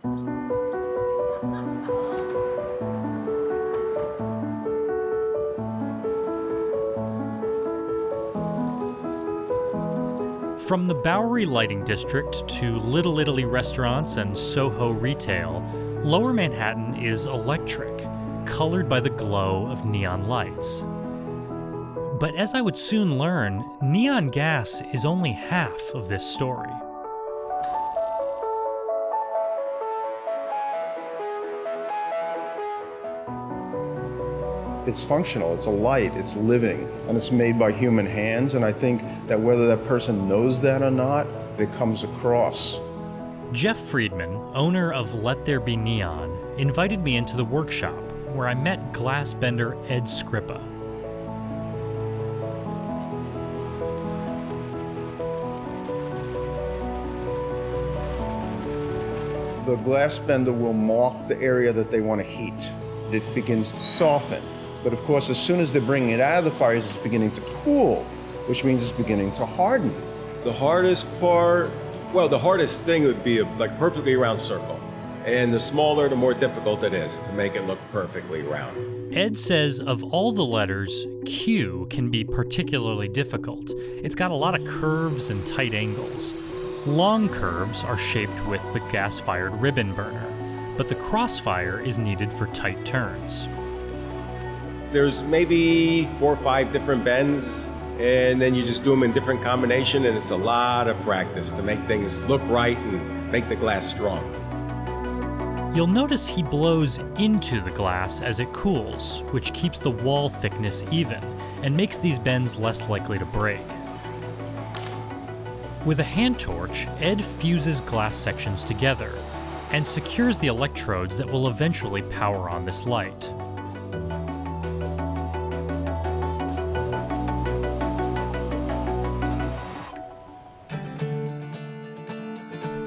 From the Bowery Lighting District to Little Italy restaurants and Soho retail, Lower Manhattan is electric, colored by the glow of neon lights. But as I would soon learn, neon gas is only half of this story. It's functional, it's a light, it's living, and it's made by human hands, and I think that whether that person knows that or not, it comes across. Jeff Friedman, owner of Let There Be Neon, invited me into the workshop where I met glass bender Ed Scrippa. The glass bender will mark the area that they want to heat. It begins to soften. But of course, as soon as they're bringing it out of the fires, it's beginning to cool, which means it's beginning to harden. The hardest part, well, the hardest thing would be like a perfectly round circle. And the smaller, the more difficult it is to make it look perfectly round. Ed says of all the letters, Q can be particularly difficult. It's got a lot of curves and tight angles. Long curves are shaped with the gas-fired ribbon burner, but the crossfire is needed for tight turns. There's maybe 4 or 5 different bends, and then you just do them in different combination, and it's a lot of practice to make things look right and make the glass strong. You'll notice he blows into the glass as it cools, which keeps the wall thickness even and makes these bends less likely to break. With a hand torch, Ed fuses glass sections together and secures the electrodes that will eventually power on this light.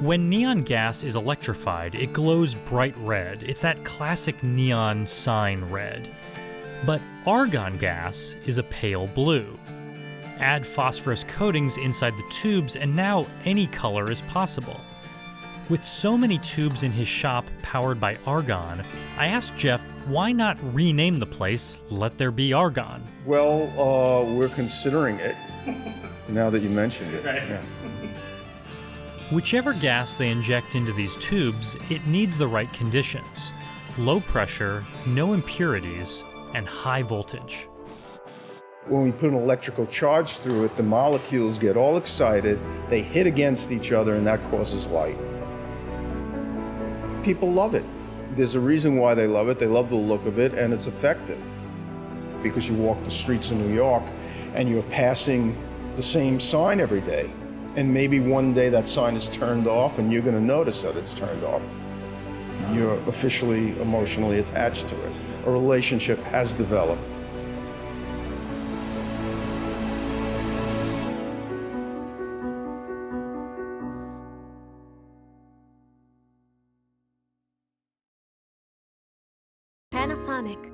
When neon gas is electrified, it glows bright red. It's that classic neon sign red. But argon gas is a pale blue. Add phosphorus coatings inside the tubes, and now any color is possible. With so many tubes in his shop powered by argon, I asked Jeff why not rename the place Let There Be Argon. Well, we're considering it, now that you mentioned it. Right. Yeah. Whichever gas they inject into these tubes, it needs the right conditions. Low pressure, no impurities, and high voltage. When we put an electrical charge through it, the molecules get all excited, they hit against each other, and that causes light. People love it. There's a reason why they love it. They love the look of it, and it's effective. Because you walk the streets of New York, and you're passing the same sign every day. And maybe one day that sign is turned off, and you're going to notice that it's turned off. You're officially emotionally attached to it. A relationship has developed. Panasonic